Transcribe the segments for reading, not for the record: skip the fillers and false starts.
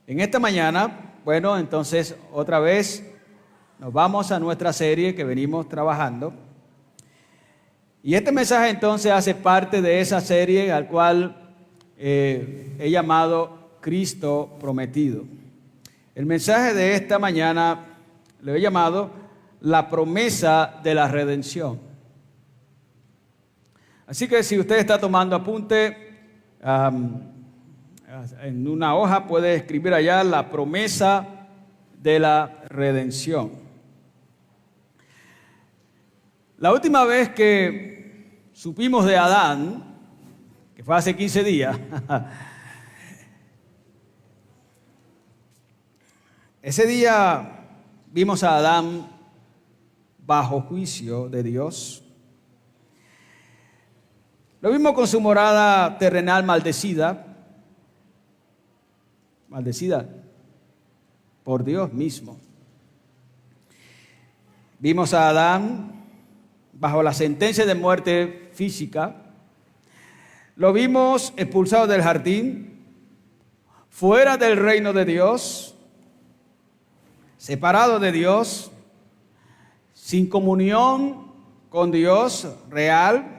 En esta mañana, bueno, entonces otra vez nos vamos a nuestra serie que venimos trabajando. Y este mensaje entonces hace parte de esa serie al cual he llamado Cristo Prometido. El mensaje de esta mañana lo he llamado La promesa de la redención. Así que si usted está tomando apunte, en una hoja puede escribir allá la promesa de la redención. La última vez que supimos de Adán, que fue hace 15 días, ese día vimos a Adán bajo juicio de Dios. Lo vimos con su morada terrenal maldecida por Dios mismo. Vimos a Adán bajo la sentencia de muerte física. Lo vimos expulsado del jardín, fuera del reino de Dios, separado de Dios, sin comunión con Dios real.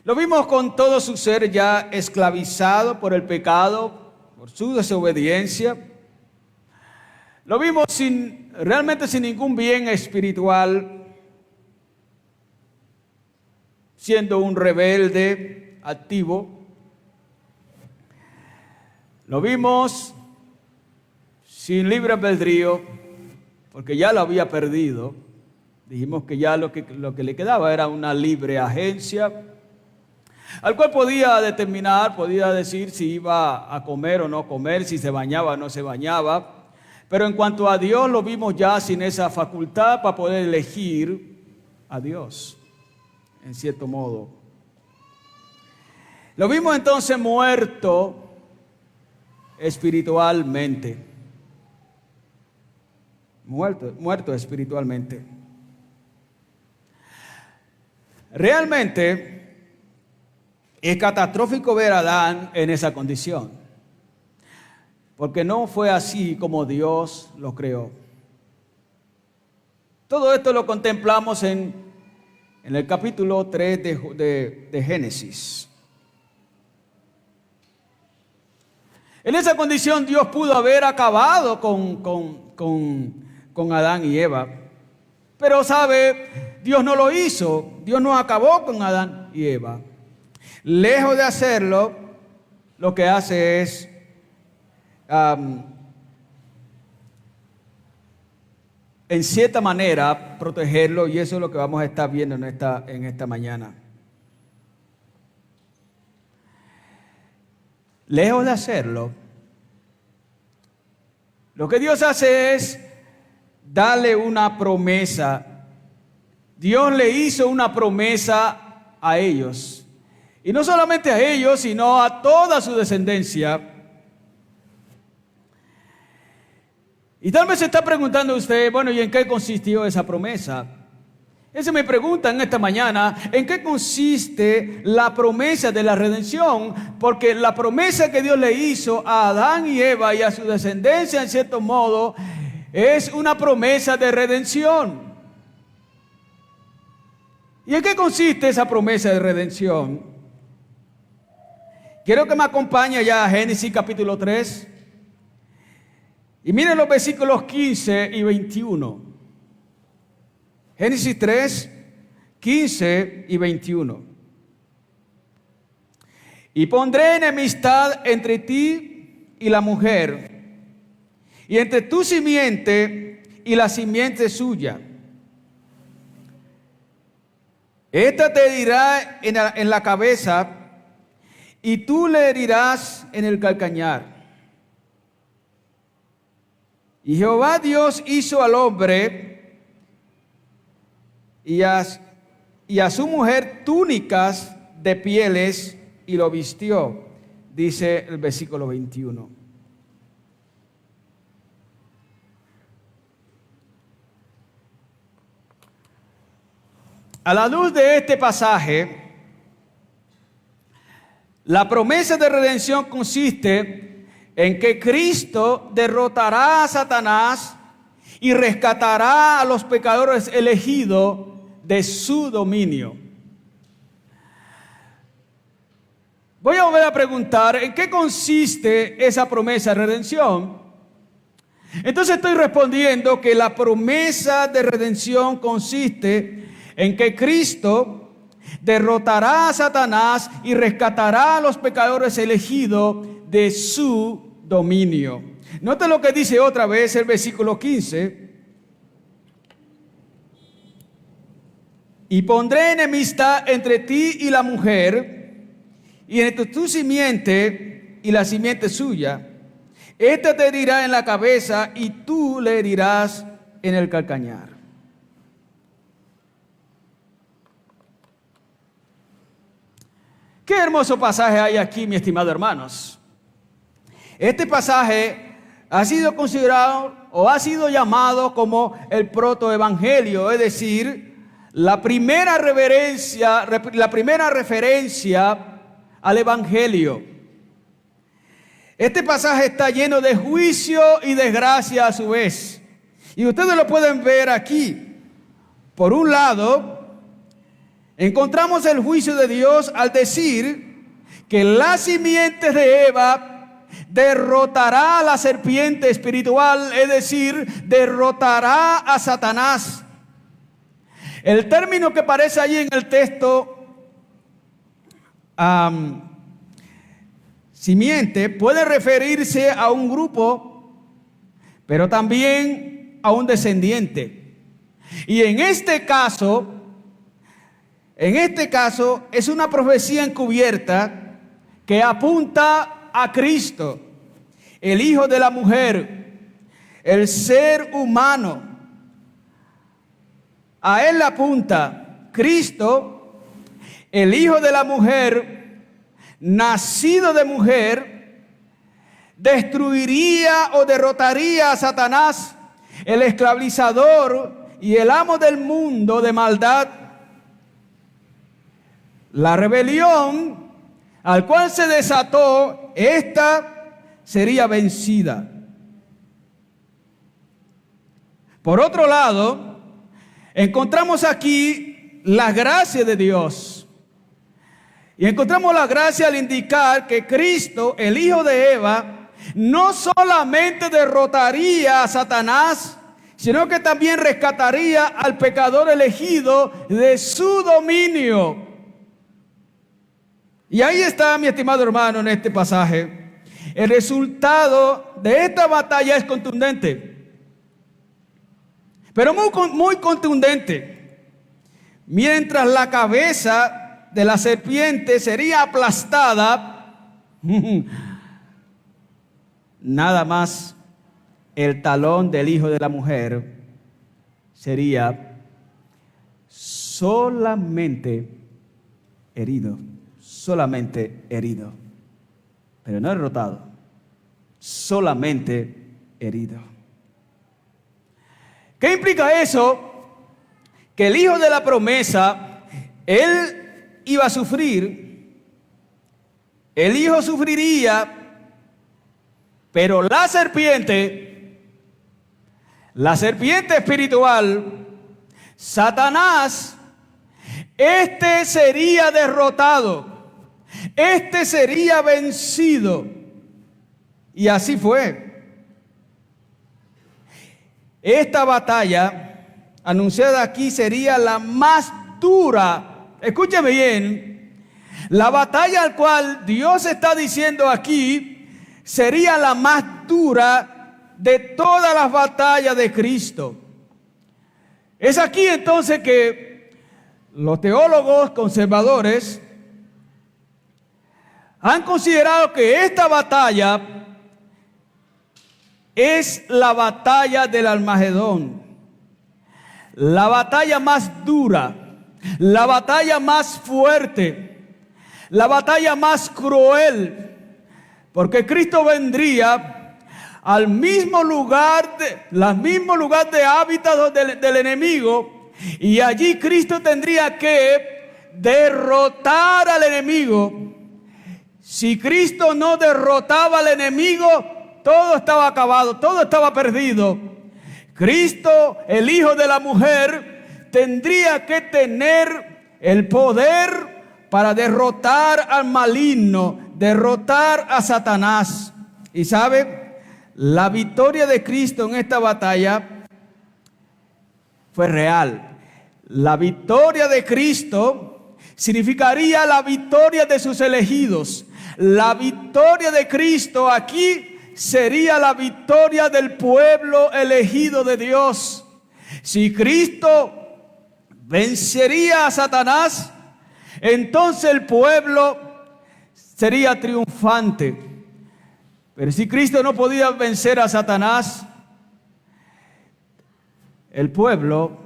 Lo vimos con todo su ser ya esclavizado por el pecado, por su desobediencia. Lo vimos realmente sin ningún bien espiritual, siendo un rebelde activo. Lo vimos sin libre albedrío, porque ya lo había perdido. Dijimos que ya lo que le quedaba era una libre agencia, al cual podía determinar, podía decir si iba a comer o no comer, si se bañaba o no se bañaba. Pero en cuanto a Dios, lo vimos ya sin esa facultad para poder elegir a Dios, en cierto modo. Lo vimos entonces muerto espiritualmente. Muerto espiritualmente. Realmente es catastrófico ver a Adán en esa condición, porque no fue así como Dios lo creó. Todo esto lo contemplamos en el capítulo 3 de Génesis. En esa condición Dios pudo haber acabado con Adán y Eva, pero sabe, Dios no lo hizo. Dios no acabó con Adán y Eva. Lejos de hacerlo, lo que hace es en cierta manera protegerlo, y eso es lo que vamos a estar viendo en esta mañana. Lejos de hacerlo, lo que Dios hace es darle una promesa. Dios le hizo una promesa a ellos. Y no solamente a ellos, sino a toda su descendencia. Y tal vez se está preguntando usted, bueno, ¿y en qué consistió esa promesa? Esa me pregunta en esta mañana, ¿en qué consiste la promesa de la redención? Porque la promesa que Dios le hizo a Adán y Eva y a su descendencia, en cierto modo, es una promesa de redención. ¿Y en qué consiste esa promesa de redención? Quiero que me acompañe ya a Génesis capítulo 3. Y miren los versículos 15 y 21. Génesis 3, 15 y 21. Y pondré enemistad entre ti y la mujer, y entre tu simiente y la simiente suya. Esta te herirá en la cabeza, y tú le herirás en el calcañar. Y Jehová Dios hizo al hombre y a su mujer túnicas de pieles y lo vistió, dice el versículo 21. A la luz de este pasaje, la promesa de redención consiste en que Cristo derrotará a Satanás y rescatará a los pecadores elegidos de su dominio. Voy a volver a preguntar, ¿en qué consiste esa promesa de redención? Entonces estoy respondiendo que la promesa de redención consiste en que Cristo derrotará a Satanás y rescatará a los pecadores elegidos de su dominio. Note lo que dice otra vez el versículo 15. Y pondré enemistad entre ti y la mujer, y entre tu simiente y la simiente suya. Esta te herirá en la cabeza y tú le herirás en el calcañar. Qué hermoso pasaje hay aquí, mis estimados hermanos. Este pasaje ha sido considerado o ha sido llamado como el protoevangelio, es decir, la primera referencia al evangelio. Este pasaje está lleno de juicio y desgracia a su vez. Y ustedes lo pueden ver aquí. Por un lado, encontramos el juicio de Dios al decir que la simiente de Eva derrotará a la serpiente espiritual, es decir, derrotará a Satanás. El término que aparece allí en el texto, simiente, puede referirse a un grupo, pero también a un descendiente. Y en este caso es una profecía encubierta que apunta a Cristo, el Hijo de la mujer, el ser humano. A Él apunta Cristo, el Hijo de la mujer, nacido de mujer, destruiría o derrotaría a Satanás, el esclavizador y el amo del mundo de maldad. La rebelión al cual se desató, esta sería vencida. Por otro lado, encontramos aquí la gracia de Dios. Y encontramos la gracia al indicar que Cristo, el Hijo de Eva, no solamente derrotaría a Satanás, sino que también rescataría al pecador elegido de su dominio. Y ahí está, mi estimado hermano, en este pasaje. El resultado de esta batalla es contundente, pero muy contundente. Mientras la cabeza de la serpiente sería aplastada, nada más el talón del Hijo de la mujer sería solamente herido, pero no derrotado, solamente herido. ¿Qué implica eso? Que el Hijo de la promesa, Él iba a sufrir, el Hijo sufriría, pero la serpiente espiritual, Satanás, este sería derrotado, este sería vencido. Y así fue. Esta batalla anunciada aquí sería la más dura. Escúcheme bien. La batalla al cual Dios está diciendo aquí sería la más dura de todas las batallas de Cristo. Es aquí entonces que los teólogos conservadores han considerado que esta batalla es la batalla del Armagedón, la batalla más dura, la batalla más fuerte, la batalla más cruel, porque Cristo vendría al mismo lugar de hábitat del enemigo, y allí Cristo tendría que derrotar al enemigo, Si Cristo no derrotaba al enemigo, todo estaba acabado, todo estaba perdido. Cristo, el Hijo de la mujer, tendría que tener el poder para derrotar al maligno, derrotar a Satanás. Y sabe, la victoria de Cristo en esta batalla fue real. La victoria de Cristo significaría la victoria de sus elegidos. La victoria de Cristo aquí sería la victoria del pueblo elegido de Dios. Si Cristo vencería a Satanás, entonces el pueblo sería triunfante. Pero si Cristo no podía vencer a Satanás, el pueblo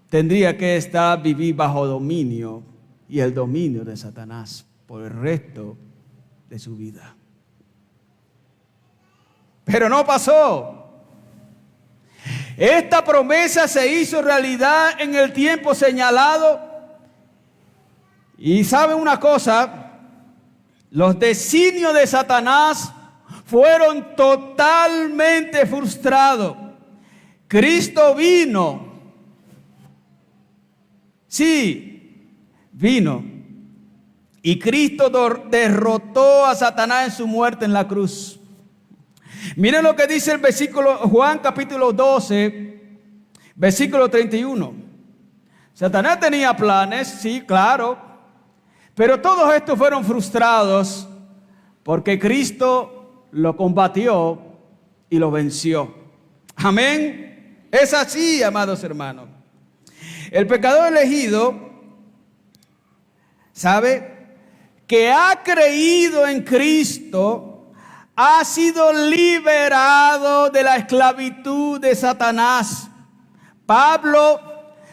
tendría que vivir bajo dominio y el dominio de Satanás por el resto de su vida. Pero no pasó. Esta promesa se hizo realidad en el tiempo señalado. Y ¿saben una cosa? Los designios de Satanás fueron totalmente frustrados. Cristo vino. Sí, vino. Y Cristo derrotó a Satanás en su muerte en la cruz. Miren lo que dice el versículo, Juan capítulo 12, versículo 31. Satanás tenía planes, sí, claro, pero todos estos fueron frustrados porque Cristo lo combatió y lo venció. Amén. Es así, amados hermanos. El pecador elegido sabe que ha creído en Cristo, ha sido liberado de la esclavitud de Satanás. Pablo,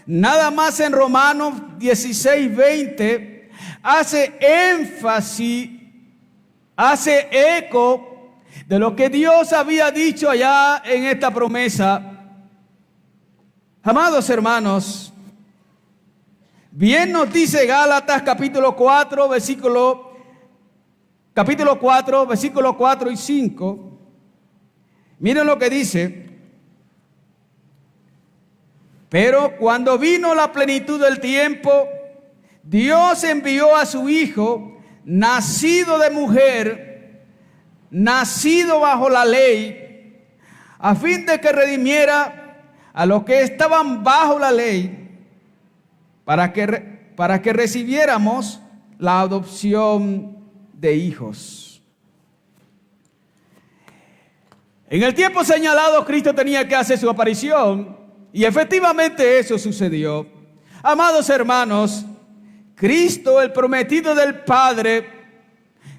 nada más en Romanos 16:20, hace énfasis, hace eco de lo que Dios había dicho allá en esta promesa. Amados hermanos, bien nos dice Gálatas capítulo 4, versículo 4 y 5. Miren lo que dice. Pero cuando vino la plenitud del tiempo, Dios envió a su Hijo, nacido de mujer, nacido bajo la ley, a fin de que redimiera a los que estaban bajo la ley, para que recibiéramos la adopción de hijos. En el tiempo señalado, Cristo tenía que hacer su aparición, y efectivamente eso sucedió. Amados hermanos, Cristo, el prometido del Padre,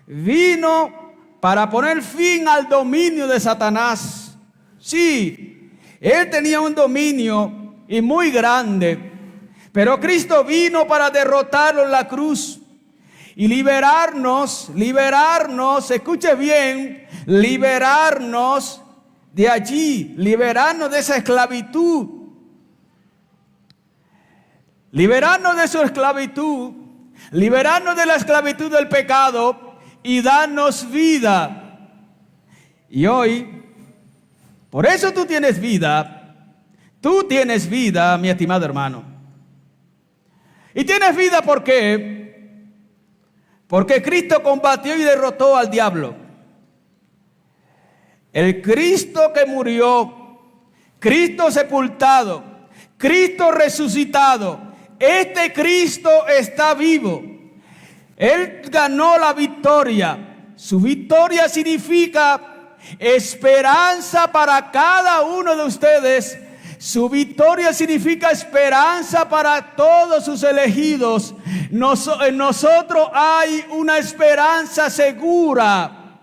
vino para poner fin al dominio de Satanás. Sí, él tenía un dominio y muy grande, pero Cristo vino para derrotarlo en la cruz y liberarnos, escuche bien, liberarnos de allí, liberarnos de esa esclavitud, liberarnos de su esclavitud, liberarnos de la esclavitud del pecado y darnos vida. Y hoy, por eso tú tienes vida, mi estimado hermano. Y tienes vida ¿por qué? Porque Cristo combatió y derrotó al diablo. El Cristo que murió, Cristo sepultado, Cristo resucitado, este Cristo está vivo. Él ganó la victoria. Su victoria significa esperanza para cada uno de ustedes. Su victoria significa esperanza para todos sus elegidos. En nosotros hay una esperanza segura.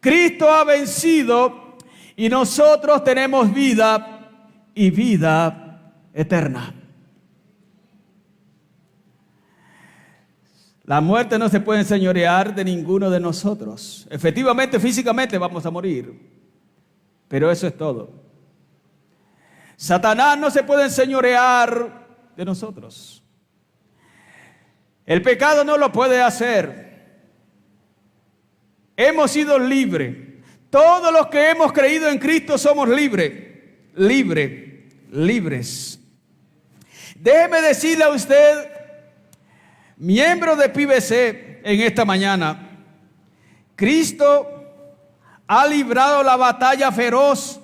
Cristo ha vencido y nosotros tenemos vida y vida eterna. La muerte no se puede enseñorear de ninguno de nosotros. Efectivamente, físicamente vamos a morir, pero eso es todo. Satanás no se puede enseñorear de nosotros. El pecado no lo puede hacer. hemos sido libres. Todos los que hemos creído en Cristo somos libres. Déjeme decirle a usted, miembro de PBC, en esta mañana, Cristo ha librado la batalla feroz,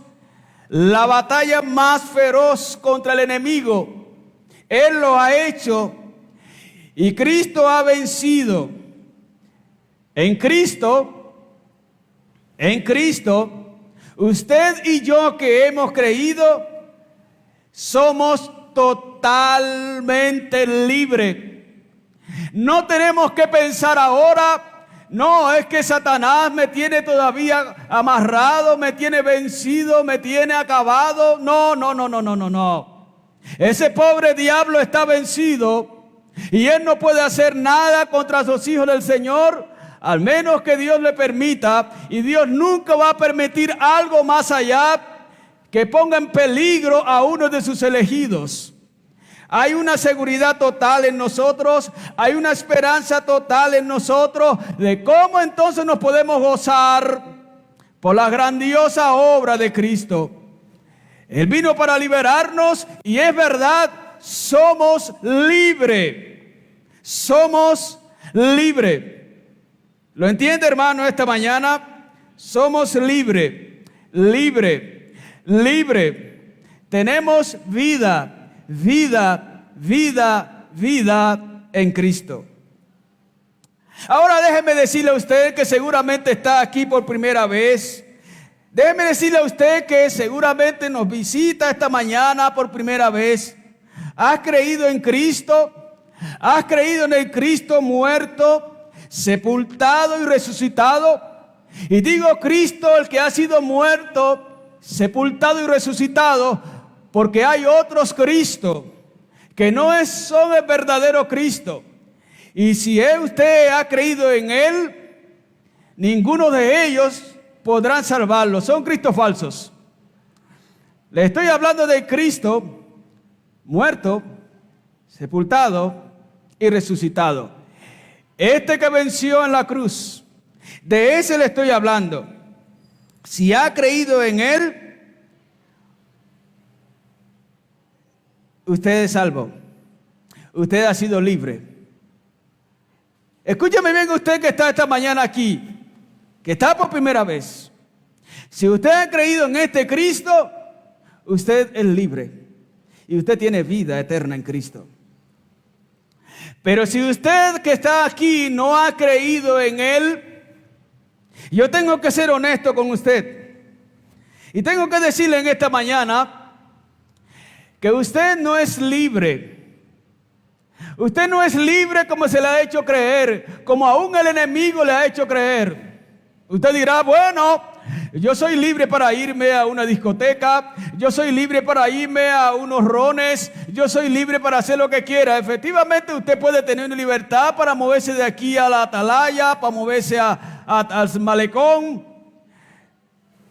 la batalla más feroz contra el enemigo. Él lo ha hecho y Cristo ha vencido. En Cristo, usted y yo que hemos creído, somos totalmente libres. No tenemos que pensar ahora, no, es que Satanás me tiene todavía amarrado, me tiene vencido, me tiene acabado. No. Ese pobre diablo está vencido y él no puede hacer nada contra los hijos del Señor, al menos que Dios le permita. Y Dios nunca va a permitir algo más allá que ponga en peligro a uno de sus elegidos. Hay una seguridad total en nosotros, hay una esperanza total en nosotros de cómo entonces nos podemos gozar por la grandiosa obra de Cristo. Él vino para liberarnos y es verdad, somos libres. Somos libres. ¿Lo entiende, hermano, esta mañana? Somos libres. Tenemos vida en Cristo. Ahora déjeme decirle a usted que seguramente está aquí por primera vez. Déjeme decirle a usted que seguramente nos visita esta mañana por primera vez. ¿Has creído en Cristo? ¿Has creído en el Cristo muerto, sepultado y resucitado? Y digo Cristo, el que ha sido muerto, sepultado y resucitado, porque hay otros Cristo que no son el verdadero Cristo. Y si usted ha creído en Él, ninguno de ellos podrán salvarlo. Son Cristos falsos. Le estoy hablando de Cristo muerto, sepultado y resucitado. Este que venció en la cruz, de ese le estoy hablando. Si ha creído en Él, usted es salvo. Usted ha sido libre. Escúcheme bien usted que está esta mañana aquí, que está por primera vez. Si usted ha creído en este Cristo, usted es libre. Y usted tiene vida eterna en Cristo. Pero si usted que está aquí no ha creído en Él, yo tengo que ser honesto con usted. Y tengo que decirle en esta mañana que usted no es libre. Usted no es libre como se le ha hecho creer, como aún el enemigo le ha hecho creer. Usted dirá, bueno, yo soy libre para irme a una discoteca, yo soy libre para irme a unos rones, yo soy libre para hacer lo que quiera. Efectivamente, usted puede tener una libertad para moverse de aquí a la atalaya, para moverse al malecón.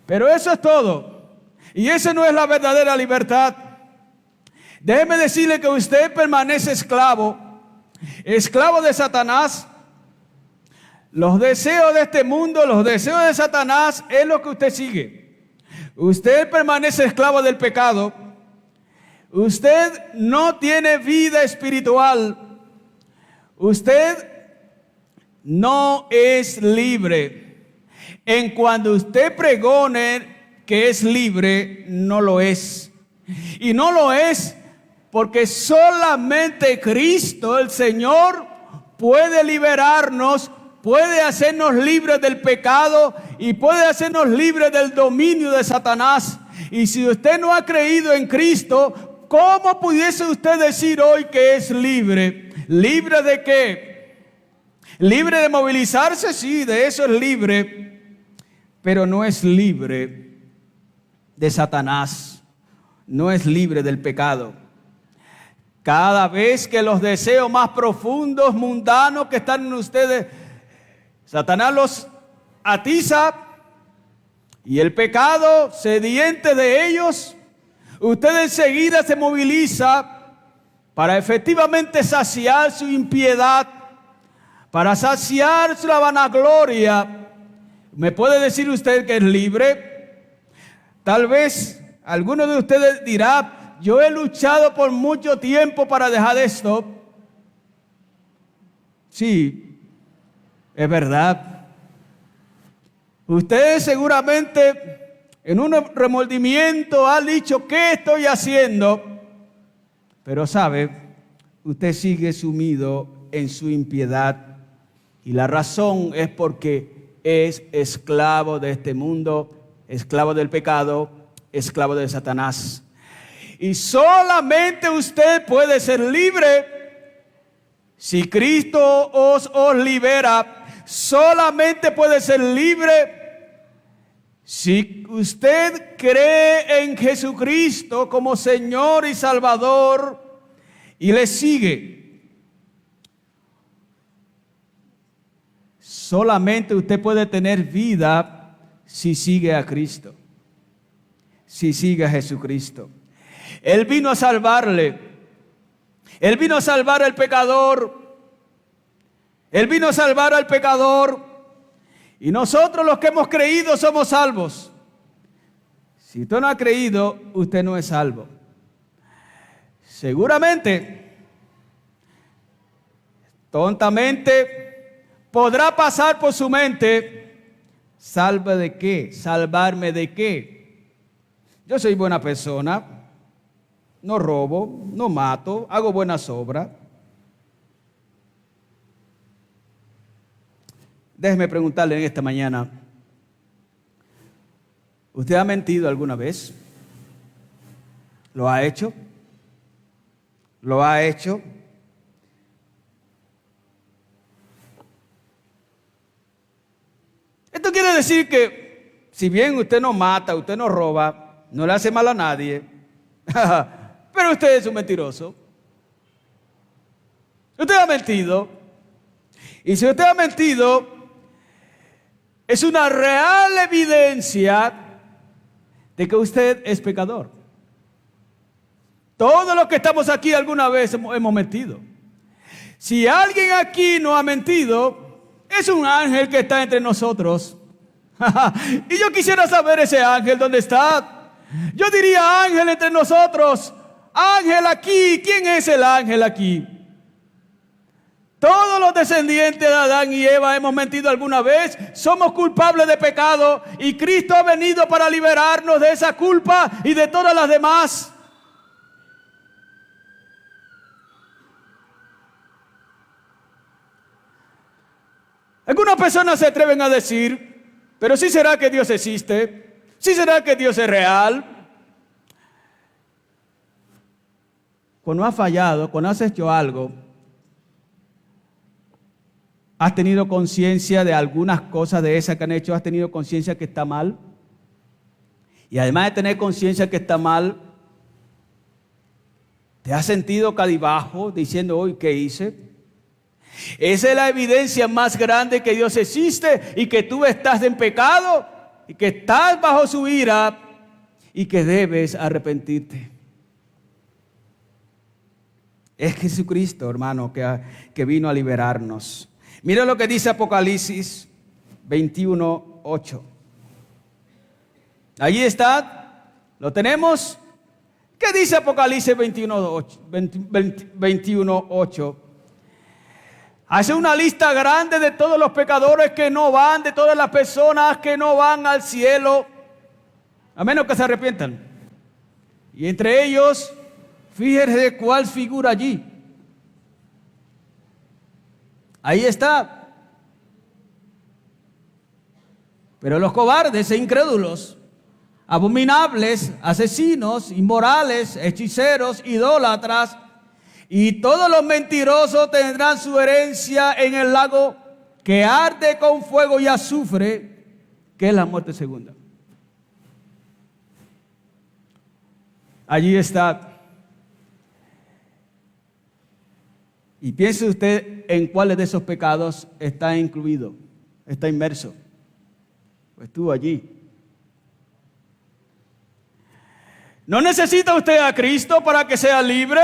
Pero eso es todo. Y esa no es la verdadera libertad. Déjeme decirle que usted permanece esclavo de Satanás. Los deseos de este mundo, los deseos de Satanás es lo que usted sigue. Usted permanece esclavo del pecado. Usted no tiene vida espiritual. Usted no es libre. En cuando usted pregone que es libre, no lo es. Y no lo es porque solamente Cristo, el Señor, puede liberarnos, puede hacernos libres del pecado y puede hacernos libres del dominio de Satanás. Y si usted no ha creído en Cristo, ¿cómo pudiese usted decir hoy que es libre? ¿Libre de qué? ¿Libre de movilizarse? Sí, de eso es libre, pero no es libre de Satanás, no es libre del pecado. Cada vez que los deseos más profundos, mundanos que están en ustedes, Satanás los atiza y el pecado sediente de ellos, usted enseguida se moviliza para efectivamente saciar su impiedad, para saciar su vanagloria ¿Me puede decir usted que es libre? Tal vez alguno de ustedes dirá, yo he luchado por mucho tiempo para dejar esto. Sí, es verdad. Usted seguramente en un remordimiento ha dicho, ¿qué estoy haciendo? Pero sabe, usted sigue sumido en su impiedad. Y la razón es porque es esclavo de este mundo, esclavo del pecado, esclavo de Satanás. Y solamente usted puede ser libre si Cristo os libera. Solamente puede ser libre si usted cree en Jesucristo como Señor y Salvador y le sigue. Solamente usted puede tener vida si sigue a Cristo, si sigue a Jesucristo. Él vino a salvarle. Él vino a salvar al pecador. Él vino a salvar al pecador. Y nosotros los que hemos creído somos salvos. Si usted no ha creído, usted no es salvo. Seguramente, tontamente, podrá pasar por su mente, ¿salve de qué? ¿Salvarme de qué? Yo soy buena persona, no robo, no mato, hago buenas obras. Déjeme preguntarle en esta mañana, ¿usted ha mentido alguna vez? ¿Lo ha hecho? ¿Lo ha hecho? Esto quiere decir que si bien usted no mata, usted no roba, no le hace mal a nadie, pero usted es un mentiroso. Usted ha mentido. Y si usted ha mentido, es una real evidencia de que usted es pecador. Todos los que estamos aquí alguna vez hemos mentido. Si alguien aquí no ha mentido, es un ángel que está entre nosotros. Y yo quisiera saber ese ángel dónde está. Yo diría ángel entre nosotros. Ángel aquí. ¿Quién es el ángel aquí? Todos los descendientes de Adán y Eva hemos mentido alguna vez. Somos culpables de pecado y Cristo ha venido para liberarnos de esa culpa y de todas las demás. Algunas personas se atreven a decir, pero ¿sí será que Dios existe? ¿Sí será que Dios es real? Cuando has fallado, cuando has hecho algo, ¿has tenido conciencia de algunas cosas de esas que han hecho? ¿Has tenido conciencia que está mal? Y además de tener conciencia que está mal, ¿te has sentido cabizbajo diciendo, hoy qué hice? Esa es la evidencia más grande que Dios existe y que tú estás en pecado y que estás bajo su ira y que debes arrepentirte. Es Jesucristo, hermano, que vino a liberarnos. Mira lo que dice Apocalipsis 21:8. Allí está, ¿lo tenemos? ¿Qué dice Apocalipsis 21:8? Hace una lista grande de todos los pecadores que no van, de todas las personas que no van al cielo, a menos que se arrepientan. Y entre ellos, fíjense cuál figura allí. Ahí está. Pero los cobardes e incrédulos, abominables, asesinos, inmorales, hechiceros, idólatras, y todos los mentirosos tendrán su herencia en el lago que arde con fuego y azufre, que es la muerte segunda. Allí está. Y piense usted en cuáles de esos pecados está incluido, está inmerso. Pues estuvo allí. ¿No necesita usted a Cristo para que sea libre?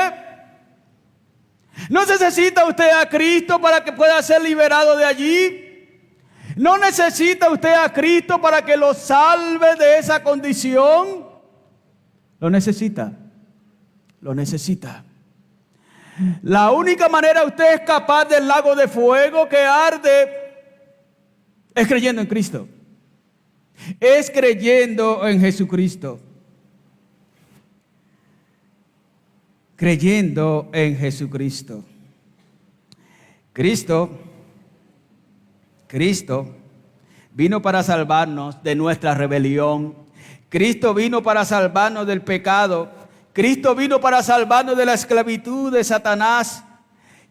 ¿No necesita usted a Cristo para que pueda ser liberado de allí? ¿No necesita usted a Cristo para que lo salve de esa condición? Lo necesita. Lo necesita. La única manera usted escapar del lago de fuego que arde es creyendo en Cristo. Es creyendo en Jesucristo. Creyendo en Jesucristo. Cristo vino para salvarnos de nuestra rebelión. Cristo vino para salvarnos del pecado. Cristo vino para salvarnos de la esclavitud de Satanás.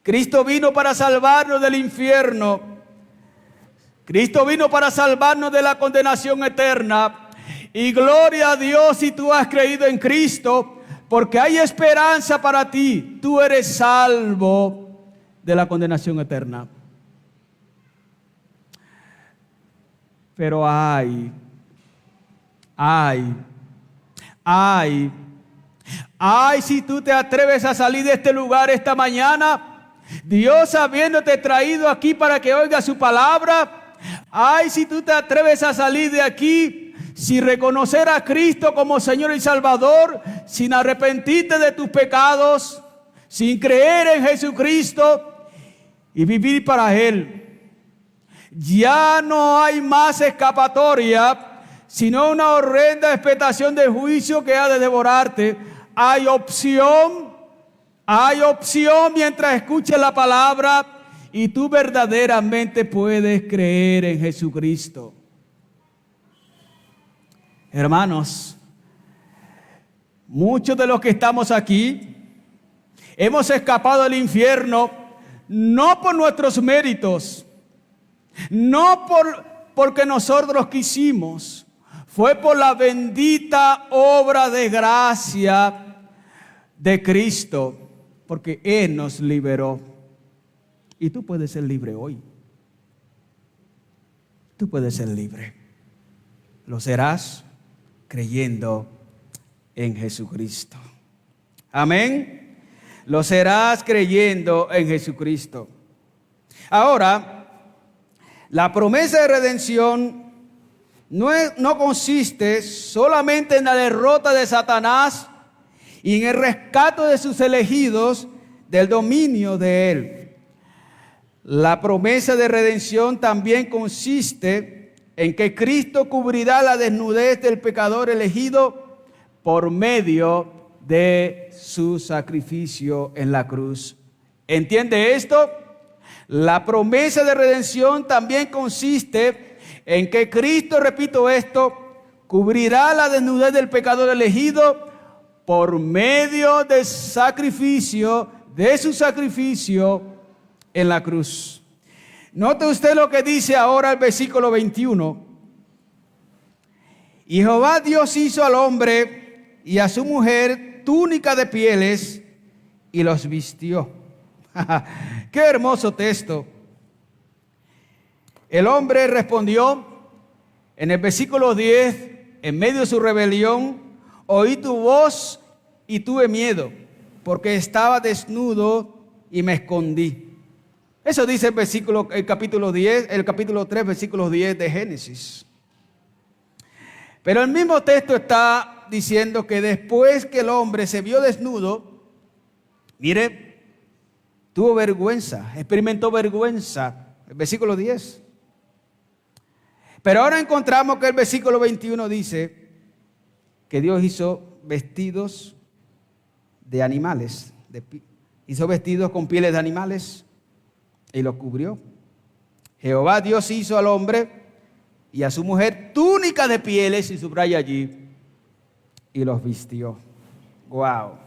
Cristo vino para salvarnos del infierno. Cristo vino para salvarnos de la condenación eterna. Y gloria a Dios si tú has creído en Cristo, porque hay esperanza para ti. Tú eres salvo de la condenación eterna. Pero ay si tú te atreves a salir de este lugar esta mañana, Dios habiéndote traído aquí para que oigas su palabra. Ay, si tú te atreves a salir de aquí sin reconocer a Cristo como Señor y Salvador, sin arrepentirte de tus pecados, sin creer en Jesucristo y vivir para Él. Ya no hay más escapatoria, sino una horrenda expectación de juicio que ha de devorarte. Hay opción mientras escuches la palabra y tú verdaderamente puedes creer en Jesucristo. Hermanos, muchos de los que estamos aquí hemos escapado del infierno no por nuestros méritos, no porque nosotros quisimos. Fue por la bendita obra de gracia de Cristo, porque Él nos liberó. Y tú puedes ser libre hoy. Tú puedes ser libre. Lo serás creyendo en Jesucristo. Amén. Lo serás creyendo en Jesucristo. Ahora, la promesa de redención no consiste solamente en la derrota de Satanás y en el rescate de sus elegidos del dominio de él. La promesa de redención también consiste en que Cristo cubrirá la desnudez del pecador elegido por medio de su sacrificio en la cruz. ¿Entiende esto? La promesa de redención también consiste en que Cristo, repito esto, cubrirá la desnudez del pecador elegido por medio de sacrificio, de su sacrificio en la cruz. Note usted lo que dice ahora el versículo 21. Y Jehová Dios hizo al hombre y a su mujer túnica de pieles y los vistió. Qué hermoso texto. El hombre respondió en el versículo 10, en medio de su rebelión: oí tu voz y tuve miedo, porque estaba desnudo y me escondí. Eso dice el capítulo 3, versículo 10 de Génesis. Pero el mismo texto está diciendo que después que el hombre se vio desnudo, mire, tuvo vergüenza, experimentó vergüenza. El versículo 10. Pero ahora encontramos que el versículo 21 dice que Dios hizo vestidos de animales, hizo vestidos con pieles de animales y los cubrió. Jehová Dios hizo al hombre y a su mujer túnica de pieles, y subraya allí, y los vistió. Wow.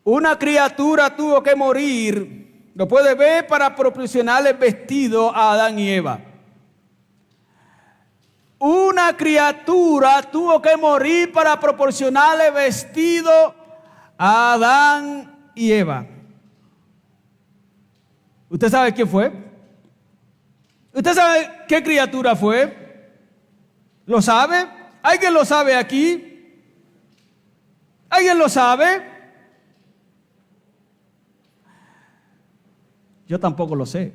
Una criatura tuvo que morir, lo puede ver, para proporcionarle vestido a Adán y Eva. Una criatura tuvo que morir para proporcionarle vestido a Adán y Eva. ¿Usted sabe quién fue? ¿Usted sabe qué criatura fue? ¿Lo sabe? ¿Alguien lo sabe aquí? ¿Alguien lo sabe? Yo tampoco lo sé.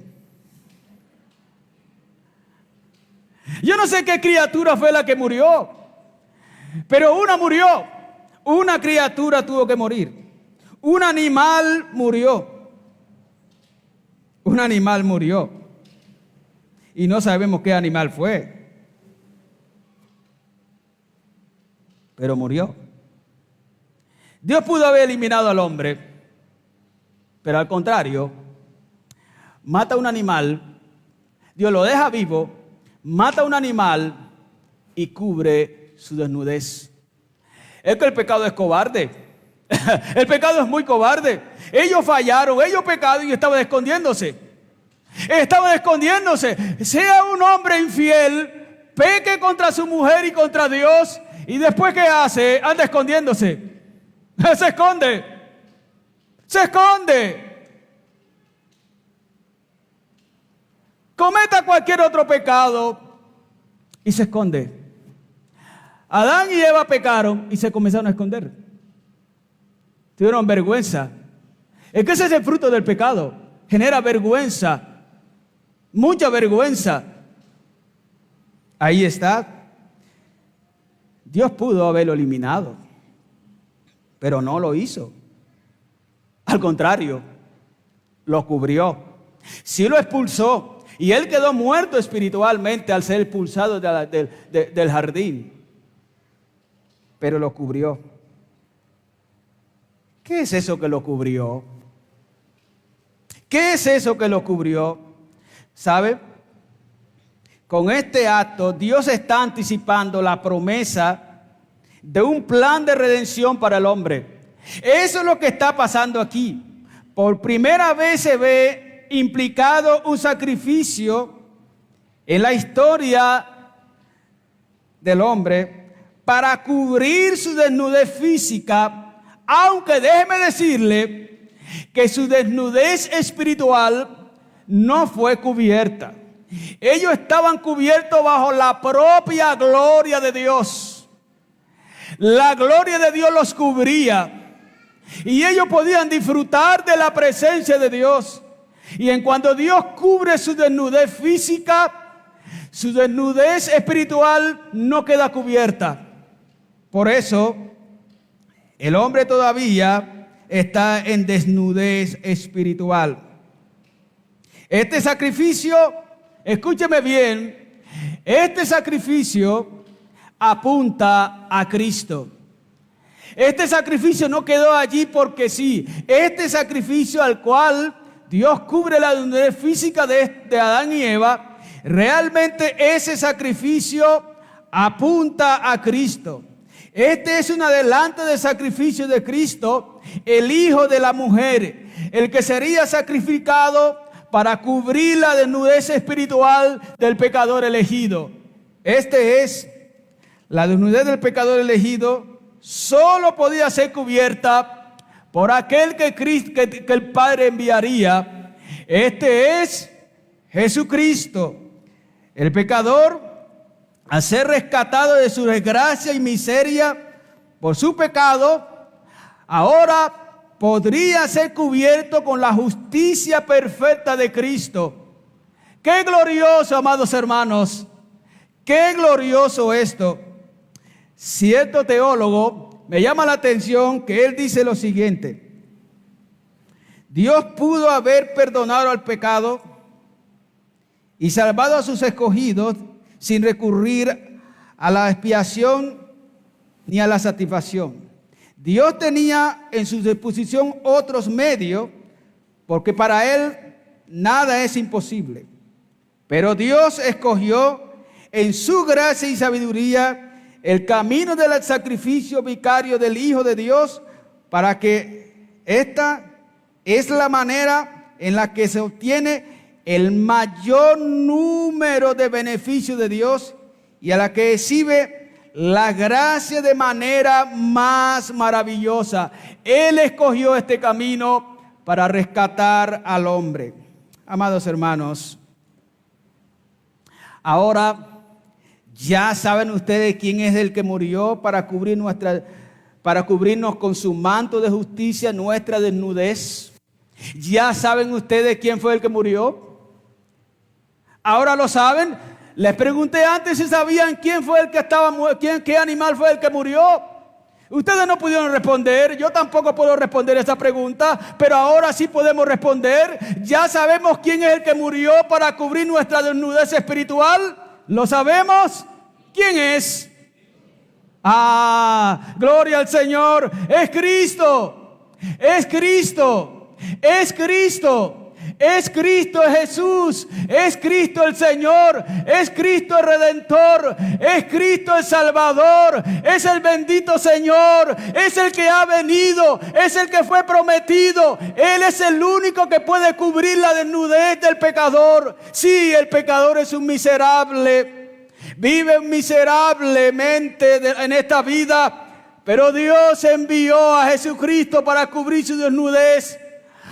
no sé qué criatura fue la que murió, pero una murió. Una criatura tuvo que morir. Un animal murió. Un animal murió. Y no sabemos qué animal fue. Pero murió. Dios pudo haber eliminado al hombre, pero al contrario, mata a un animal, Dios lo deja vivo, mata a un animal y cubre su desnudez. Es que el pecado es cobarde. El pecado es muy cobarde. Ellos fallaron, ellos pecaron y estaban escondiéndose. Estaban escondiéndose. Sea un hombre infiel, peque contra su mujer y contra Dios, y después ¿qué hace? Anda escondiéndose. Se esconde. Se esconde. Cometa cualquier otro pecado y se esconde. Adán y Eva pecaron y se comenzaron a esconder. Tuvieron vergüenza. Es que ese es el fruto del pecado. Genera vergüenza. Mucha vergüenza. Ahí está. Dios pudo haberlo eliminado, pero no lo hizo. Al contrario, lo cubrió. Sí lo expulsó. Y él quedó muerto espiritualmente al ser expulsado del jardín. Pero lo cubrió. ¿Qué es eso que lo cubrió? ¿Qué es eso que lo cubrió? ¿Sabe? Con este acto, Dios está anticipando la promesa de un plan de redención para el hombre. Eso es lo que está pasando aquí. Por primera vez se ve implicado un sacrificio en la historia del hombre para cubrir su desnudez física, aunque déjeme decirle que su desnudez espiritual no fue cubierta. Ellos estaban cubiertos bajo la propia gloria de Dios. La gloria de Dios los cubría y ellos podían disfrutar de la presencia de Dios. Y en cuanto Dios cubre su desnudez física, su desnudez espiritual no queda cubierta. Por eso, el hombre todavía está en desnudez espiritual. Este sacrificio, escúcheme bien, este sacrificio apunta a Cristo. Este sacrificio no quedó allí porque sí. Este sacrificio al cual Dios cubre la desnudez física de Adán y Eva, realmente ese sacrificio apunta a Cristo. Este es un adelanto del sacrificio de Cristo, el Hijo de la mujer, el que sería sacrificado para cubrir la desnudez espiritual del pecador elegido. Este es la desnudez del pecador elegido, solo podía ser cubierta por aquel que el Padre enviaría. Este es Jesucristo. El pecador, al ser rescatado de su desgracia y miseria por su pecado, ahora podría ser cubierto con la justicia perfecta de Cristo. ¡Qué glorioso, amados hermanos! ¡Qué glorioso esto! Cierto teólogo me llama la atención que él dice lo siguiente: Dios pudo haber perdonado al pecado y salvado a sus escogidos sin recurrir a la expiación ni a la satisfacción. Dios tenía en su disposición otros medios, porque para Él nada es imposible. Pero Dios escogió en su gracia y sabiduría el camino del sacrificio vicario del Hijo de Dios, para que esta es la manera en la que se obtiene el mayor número de beneficios de Dios y a la que exhibe la gracia de manera más maravillosa. Él escogió este camino para rescatar al hombre. Amados hermanos, ahora ya saben ustedes quién es el que murió para cubrirnos con su manto de justicia nuestra desnudez. Ya saben ustedes quién fue el que murió. Ahora lo saben. Les pregunté antes si sabían quién fue el que qué animal fue el que murió. Ustedes no pudieron responder, yo tampoco puedo responder esa pregunta, pero ahora sí podemos responder. Ya sabemos quién es el que murió para cubrir nuestra desnudez espiritual. ¿Lo sabemos? ¿Quién es? Gloria al Señor. Es Cristo. Es Cristo. Es Cristo. Es Cristo Jesús, es Cristo el Señor, es Cristo el Redentor, es Cristo el Salvador, es el bendito Señor, es el que ha venido, es el que fue prometido. Él es el único que puede cubrir la desnudez del pecador. Sí, el pecador es un miserable, vive miserablemente en esta vida, pero Dios envió a Jesucristo para cubrir su desnudez.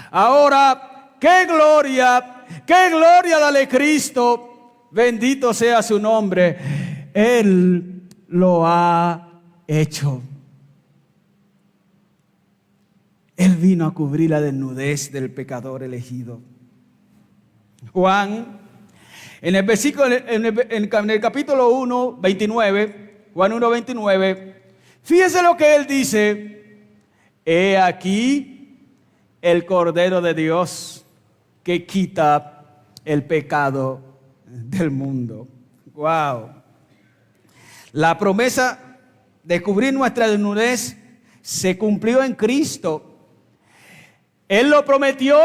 Ahora, ¡qué gloria! ¡Qué gloria dale Cristo! Bendito sea su nombre. Él lo ha hecho. Él vino a cubrir la desnudez del pecador elegido. Juan, en el capítulo 1, 29, Juan 1, 29, fíjese lo que él dice. He aquí el Cordero de Dios que quita el pecado del mundo. Wow. La promesa de cubrir nuestra desnudez se cumplió en Cristo. Él lo prometió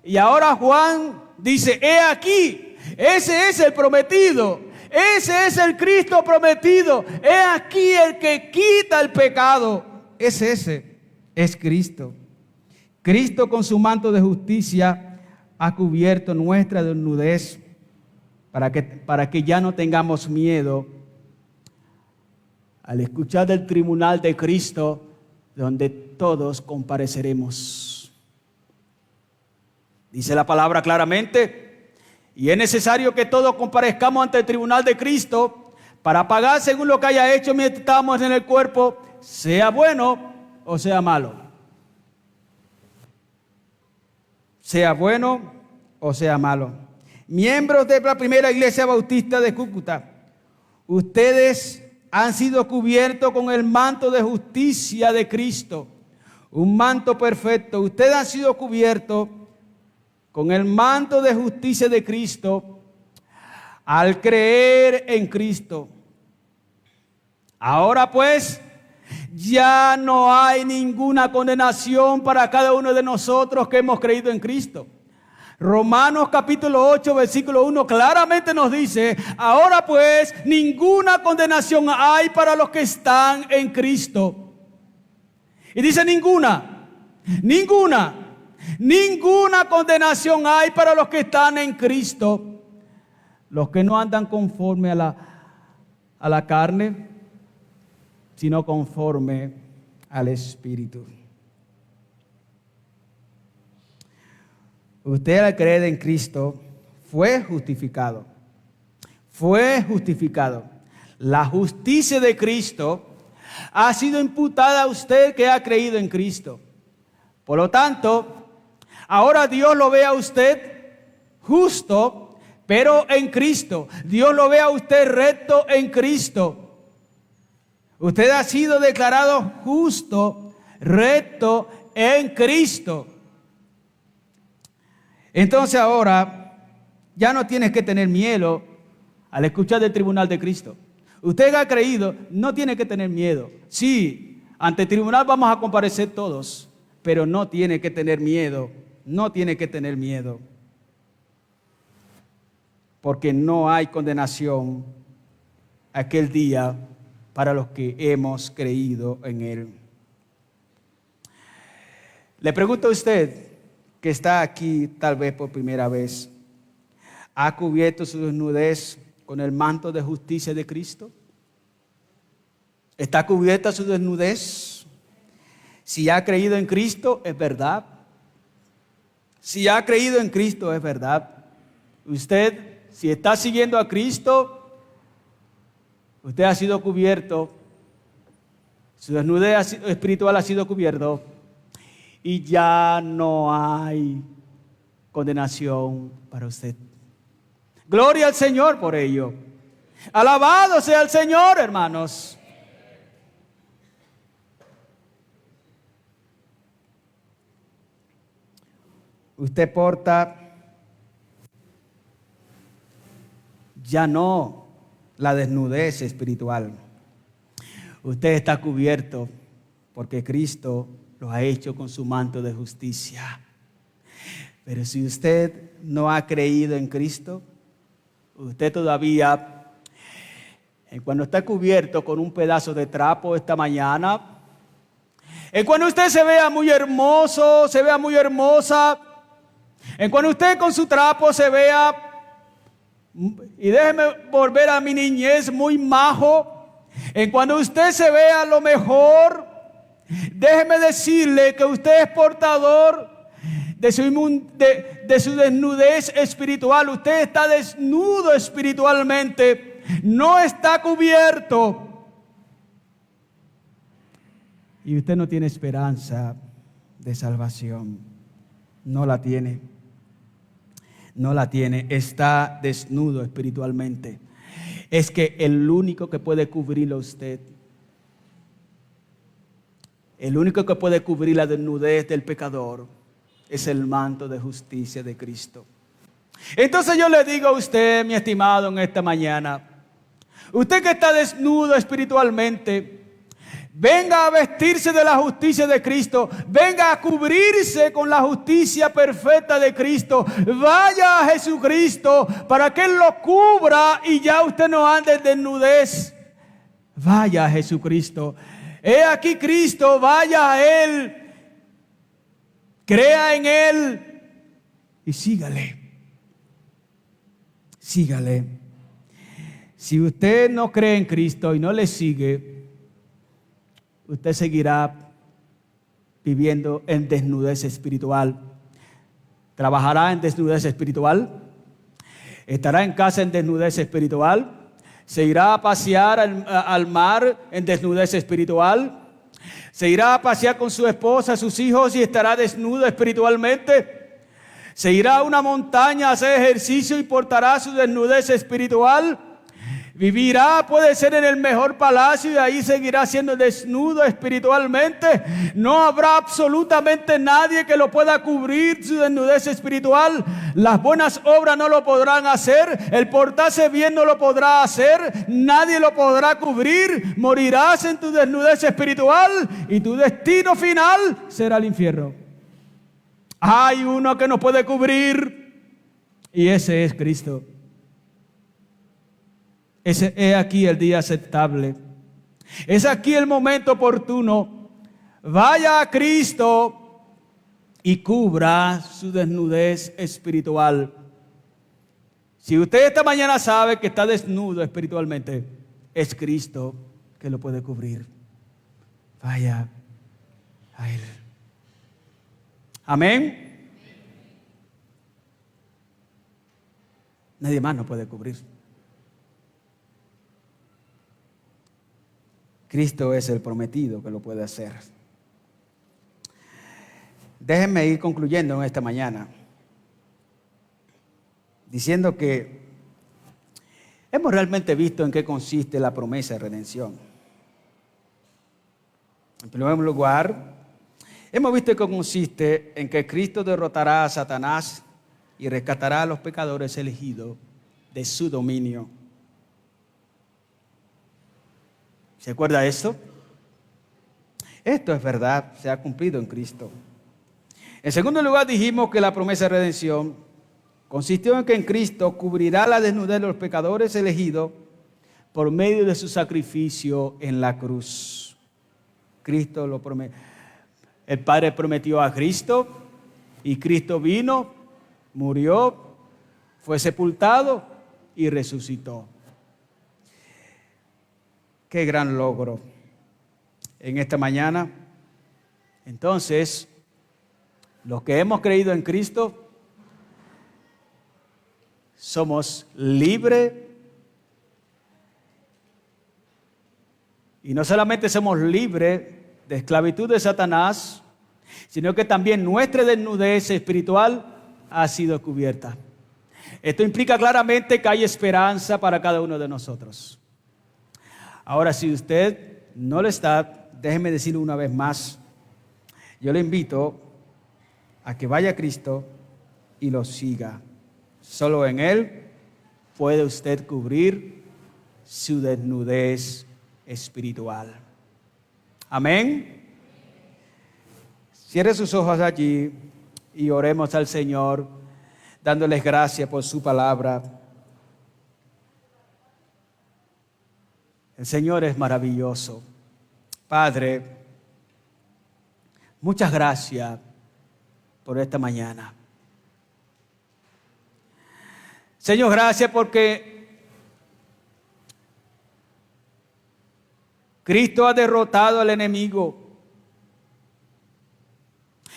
y ahora Juan dice, he aquí, ese es el prometido, ese es el Cristo prometido, he aquí el que quita el pecado. Ese es Cristo. Cristo con su manto de justicia ha cubierto nuestra desnudez para que ya no tengamos miedo al escuchar del tribunal de Cristo, donde todos compareceremos. Dice la palabra claramente, y es necesario que todos comparezcamos ante el tribunal de Cristo para pagar según lo que haya hecho mientras estamos en el cuerpo, sea bueno o sea malo. Sea bueno o sea malo. Miembros de la primera iglesia bautista de Cúcuta, ustedes han sido cubiertos con el manto de justicia de Cristo, un manto perfecto. Ustedes han sido cubiertos con el manto de justicia de Cristo al creer en Cristo. Ahora pues, ya no hay ninguna condenación para cada uno de nosotros que hemos creído en Cristo. Romanos capítulo 8, versículo 1 claramente nos dice, ahora pues ninguna condenación hay para los que están en Cristo. Y dice ninguna condenación hay para los que están en Cristo. Los que no andan conforme a la carne, sino conforme al Espíritu. Usted al creer en Cristo fue justificado. Fue justificado. La justicia de Cristo ha sido imputada a usted que ha creído en Cristo. Por lo tanto, ahora Dios lo ve a usted justo, pero en Cristo. Dios lo ve a usted recto en Cristo. Usted ha sido declarado justo, recto en Cristo. Entonces ahora ya no tienes que tener miedo al escuchar del tribunal de Cristo. Usted ha creído, no tiene que tener miedo. Sí, ante el tribunal vamos a comparecer todos, pero no tiene que tener miedo. No tiene que tener miedo. Porque no hay condenación aquel día para los que hemos creído en Él. Le pregunto a usted, que está aquí tal vez por primera vez, ¿ha cubierto su desnudez con el manto de justicia de Cristo? ¿Está cubierta su desnudez? Si ha creído en Cristo, es verdad. Si ha creído en Cristo, es verdad. Usted, si está siguiendo a Cristo, usted ha sido cubierto. Su desnudez espiritual ha sido cubierto. Y ya no hay condenación para usted. Gloria al Señor por ello. Alabado sea el Señor, hermanos. Usted porta ya no la desnudez espiritual. Usted está cubierto porque Cristo lo ha hecho con su manto de justicia. Pero si usted no ha creído en Cristo, usted todavía, cuando está cubierto con un pedazo de trapo esta mañana, cuando usted se vea muy hermoso, se vea muy hermosa, cuando usted con su trapo se vea, y déjeme volver a mi niñez, muy majo, cuando usted se vea lo mejor, déjeme decirle que usted es portador de su desnudez espiritual. Usted está desnudo espiritualmente, no está cubierto. Y usted no tiene esperanza de salvación. No la tiene. No la tiene. Está desnudo espiritualmente. Es que el único que puede cubrirlo a usted, el único que puede cubrir la desnudez del pecador, es el manto de justicia de Cristo. Entonces yo le digo a usted, mi estimado, en esta mañana, usted que está desnudo espiritualmente, venga a vestirse de la justicia de Cristo, venga a cubrirse con la justicia perfecta de Cristo, vaya a Jesucristo para que Él lo cubra y ya usted no ande en desnudez. Vaya a Jesucristo. He aquí Cristo, vaya a Él. Crea en Él y sígale. Sígale. Si usted no cree en Cristo y no le sigue, usted seguirá viviendo en desnudez espiritual. Trabajará en desnudez espiritual. Estará en casa en desnudez espiritual. Se irá a pasear al mar en desnudez espiritual. Se irá a pasear con su esposa, sus hijos y estará desnudo espiritualmente. Se irá a una montaña a hacer ejercicio y portará su desnudez espiritual. Vivirá, puede ser en el mejor palacio y ahí seguirá siendo desnudo espiritualmente. No habrá absolutamente nadie que lo pueda cubrir su desnudez espiritual. Las buenas obras no lo podrán hacer. El portarse bien no lo podrá hacer. Nadie lo podrá cubrir. Morirás en tu desnudez espiritual y tu destino final será el infierno. Hay uno que nos puede cubrir y ese es Cristo. Es aquí el día aceptable. Es aquí el momento oportuno. Vaya a Cristo y cubra su desnudez espiritual. Si usted esta mañana sabe que está desnudo espiritualmente, es Cristo que lo puede cubrir. Vaya a Él. Amén. Nadie más nos puede cubrir. Cristo es el prometido que lo puede hacer. Déjenme ir concluyendo en esta mañana, diciendo que hemos realmente visto en qué consiste la promesa de redención. En primer lugar, hemos visto que consiste en que Cristo derrotará a Satanás y rescatará a los pecadores elegidos de su dominio. ¿Se acuerda de esto? Esto es verdad, se ha cumplido en Cristo. En segundo lugar, dijimos que la promesa de redención consistió en que en Cristo cubrirá la desnudez de los pecadores elegidos por medio de su sacrificio en la cruz. Cristo lo prometió. El Padre prometió a Cristo y Cristo vino, murió, fue sepultado y resucitó. Qué gran logro en esta mañana. Entonces, los que hemos creído en Cristo, somos libres. Y no solamente somos libres de esclavitud de Satanás, sino que también nuestra desnudez espiritual ha sido cubierta. Esto implica claramente que hay esperanza para cada uno de nosotros. Ahora, si usted no lo está, déjeme decirlo una vez más. Yo le invito a que vaya a Cristo y lo siga. Solo en Él puede usted cubrir su desnudez espiritual. Amén. Cierre sus ojos allí y oremos al Señor, dándoles gracias por su palabra. El Señor es maravilloso. Padre, muchas gracias por esta mañana. Señor, gracias porque Cristo ha derrotado al enemigo,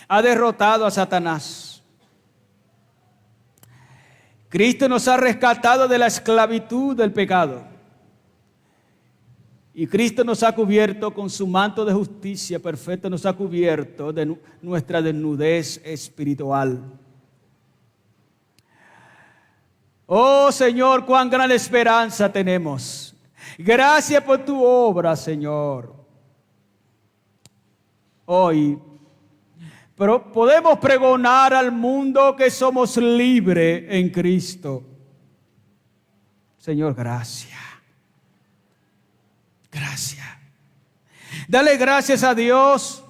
ha derrotado a Satanás. Cristo nos ha rescatado de la esclavitud del pecado. Y Cristo nos ha cubierto con su manto de justicia perfecta, nos ha cubierto de nuestra desnudez espiritual. Oh Señor, cuán gran esperanza tenemos. Gracias por tu obra, Señor. Hoy podemos pregonar al mundo que somos libres en Cristo. Señor, gracias. Gracias. Dale gracias a Dios,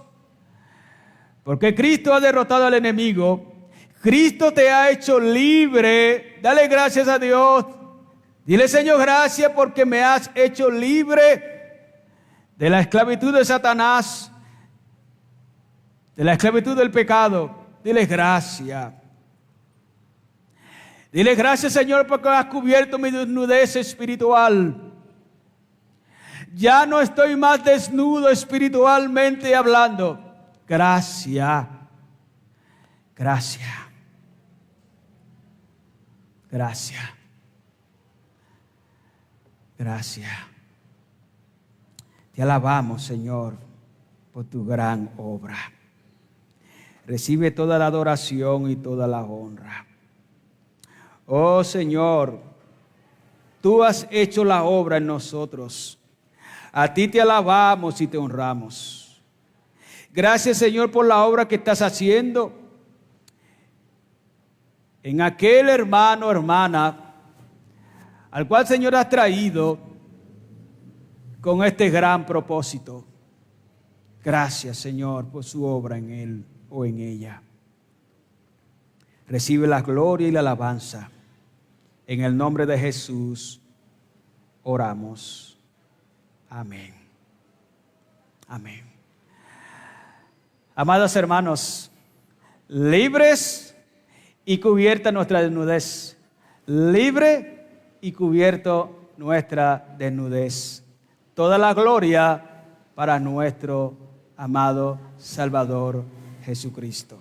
porque Cristo ha derrotado al enemigo. Cristo te ha hecho libre. Dale gracias a Dios. Dile, Señor, gracias porque me has hecho libre de la esclavitud de Satanás, de la esclavitud del pecado. Dile gracias. Dile gracias, Señor, porque has cubierto mi desnudez espiritual. Ya no estoy más desnudo espiritualmente hablando. Gracias. Gracias. Gracias. Gracias. Te alabamos, Señor, por tu gran obra. Recibe toda la adoración y toda la honra. Oh, Señor, tú has hecho la obra en nosotros. A ti te alabamos y te honramos. Gracias, Señor, por la obra que estás haciendo en aquel hermano o hermana al cual, Señor, has traído con este gran propósito. Gracias, Señor, por su obra en él o en ella. Recibe la gloria y la alabanza. En el nombre de Jesús oramos. Amén. Amén. Amados hermanos, libres y cubierta nuestra desnudez. Libre y cubierto nuestra desnudez. Toda la gloria para nuestro amado Salvador Jesucristo.